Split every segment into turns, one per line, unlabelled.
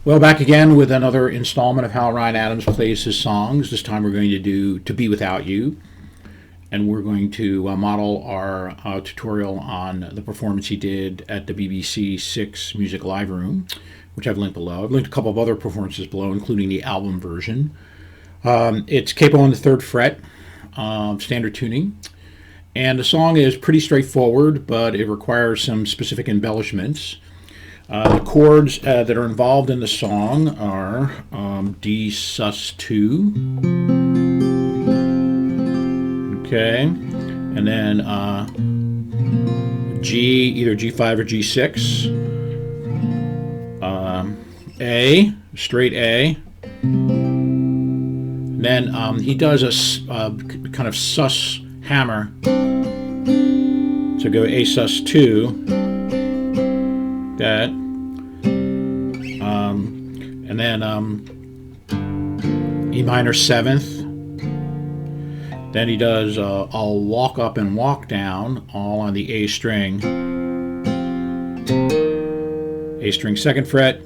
Well, back again with another installment of how Ryan Adams plays his songs. This time we're going to do To Be Without You, and we're going to model our tutorial on the performance he did at the BBC 6 Music Live Room, which I've linked below. I've linked a couple of other performances below, including the album version. It's capo on the 3rd fret, standard tuning. And the song is pretty straightforward, but it requires some specific embellishments. The chords that are involved in the song are D sus2, okay, and then G, either G5 or G6, A, straight A, and then he does a kind of sus hammer, so go A sus2, that, and then E minor 7th. Then he does a walk up and walk down, all on the A string. A string 2nd fret,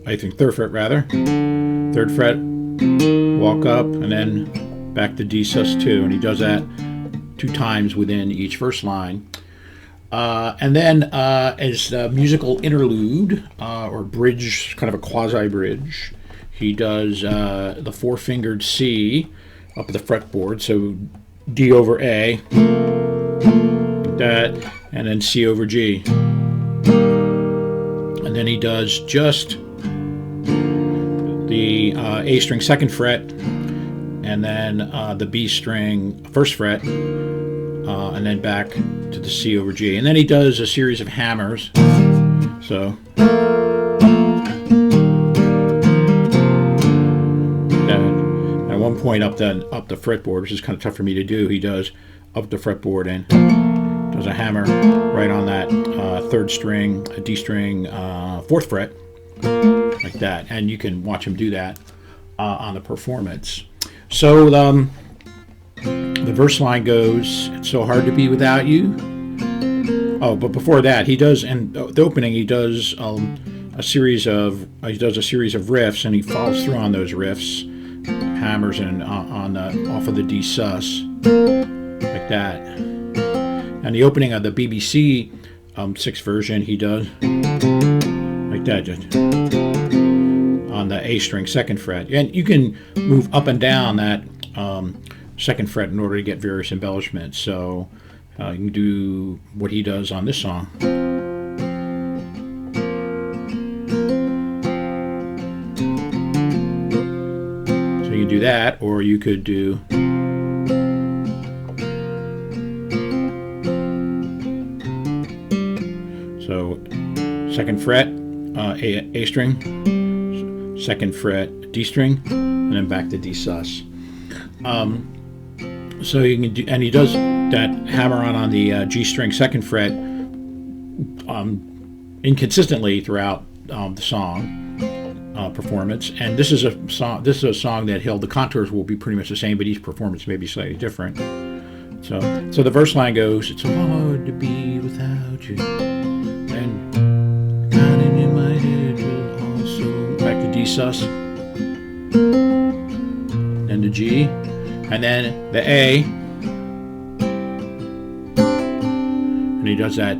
I think 3rd fret rather. 3rd fret, walk up, and then back to D sus2, and he does that 2 times within each verse line. And then as a musical interlude, or bridge, kind of a quasi-bridge, he does the 4-fingered C up at the fretboard, so D over A, that, and then C over G. And then he does just the A string 2nd fret, and then the B string 1st fret, and then back to the C over G. And then he does a series of hammers. So at one point up the fretboard, which is kind of tough for me to do, he does up the fretboard and does a hammer right on that 3rd string, a D string, 4th fret, like that. And you can watch him do that on the performance. So the verse line goes, "It's so hard to be without you." Oh, but before that, he does, in the opening, he does a series of riffs, and he follows through on those riffs, hammers, and off of the D sus, like that. And the opening of the BBC 6 version, he does like that, just on the A string 2nd fret. And you can move up and down that 2nd fret in order to get various embellishments. So you can do what he does on this song. So you can do that, or you could do so 2nd fret, A string, 2nd fret, D string, and then back to D sus. So you can do, and he does that hammer on the G string 2nd fret inconsistently throughout the song performance. And this is a song. This is a song that the contours will be pretty much the same, but each performance may be slightly different. So the verse line goes, "It's so hard to be without you, and God in my head will also," back to D sus, then the G, and then the A, and he does that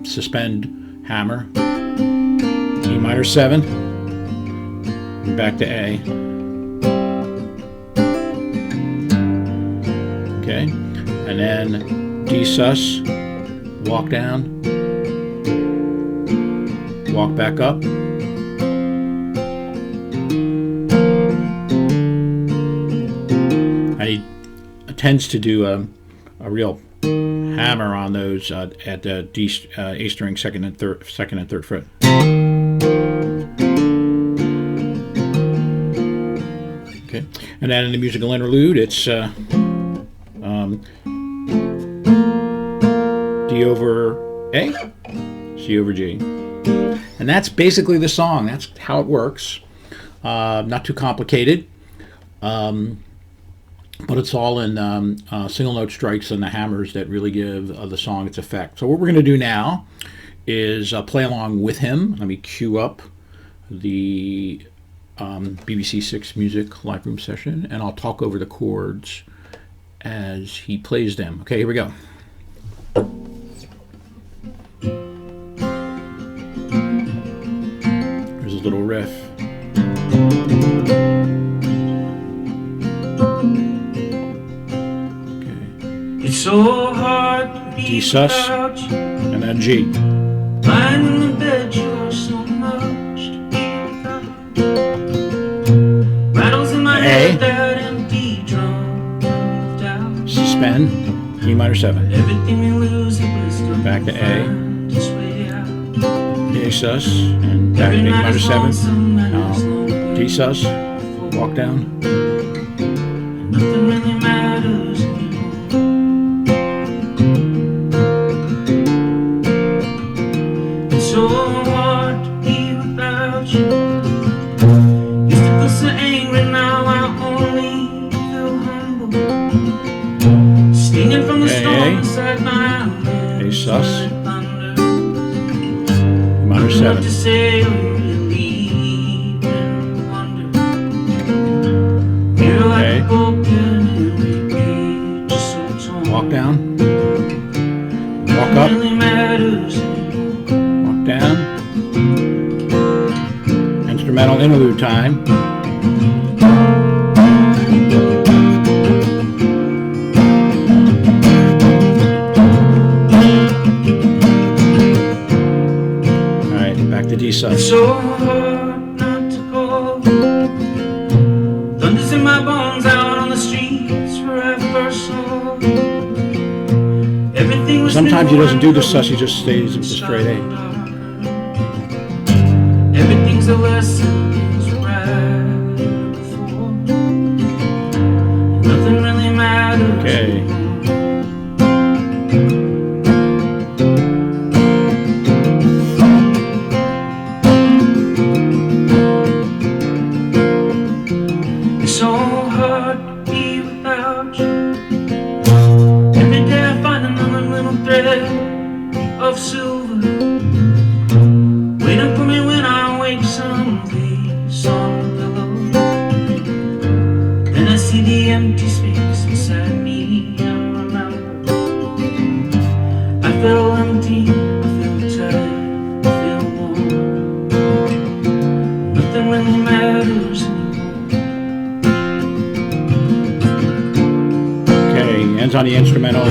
suspend hammer, E minor 7, and back to A. Okay, and then D sus, walk down, walk back up, and he tends to do a real hammer on those at the A string 2nd and 3rd fret. Okay, and then in the musical interlude, it's D over A, C over G, and that's basically the song. That's how it works. Not too complicated. But it's all in single note strikes and the hammers that really give the song its effect. So what we're going to do now is play along with him. Let me cue up the BBC Six Music live room session, and I'll talk over the chords as he plays them. Okay, here we go. There's a little riff. Okay.
It's so hard to be
D sus and then G.
lying in the bed, you're so much to be without. Rattles in my head, that empty drum of doubt.
Suspend, E minor 7.
Everything we lose, it was still
Back to A.
find its way out.
A sus, and back to E minor 7. Now D sus, walk down.
Nothing really matters anymore. It's so hard to be without you. Used to feel so angry, now I only feel humble. Stinging from the storm inside my head.
A sus,
Thunder.
E minor
Love
7.
to say I'm relieved and wonder. You're like a broken every page, just so torn.
Walk down. Walk up.
Really matters anymore.
Walk down. Instrumental interlude time. Alright, back to D
It's
sus.
so hard not to go. Thunder's in my bones out on the streets where I first saw. Everything was
Sometimes he
new
doesn't do the
and
sus, he just stays with the straight A.
everything's a lesson, things were right before. Nothing really matters.
Okay.
It's so hard to be without you. Every day I find another little thread of silver, waiting for me when I wake someplace on the pillow. Then I see the empty space beside me and remember I feel empty, I feel tired, I feel warm. Nothing really matters anymore.
Okay, ends on the instrumental.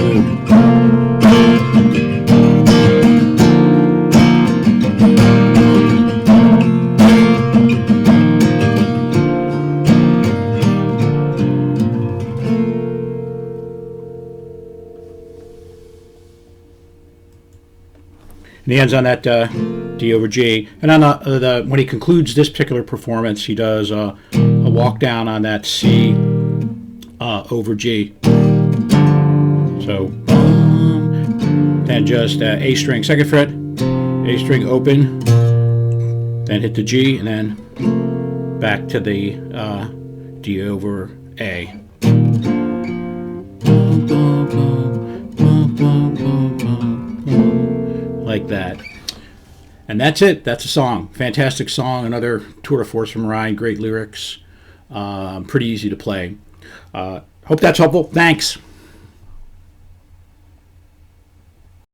And he ends on that D over G. And on the when he concludes this particular performance, he does a walk down on that C over G. So then just A string, second fret, A string open, then hit the G, and then back to the D over A. Like that. And that's it. That's a song. Fantastic song. Another tour de force from Ryan. Great lyrics. Pretty easy to play. Hope that's helpful. Thanks.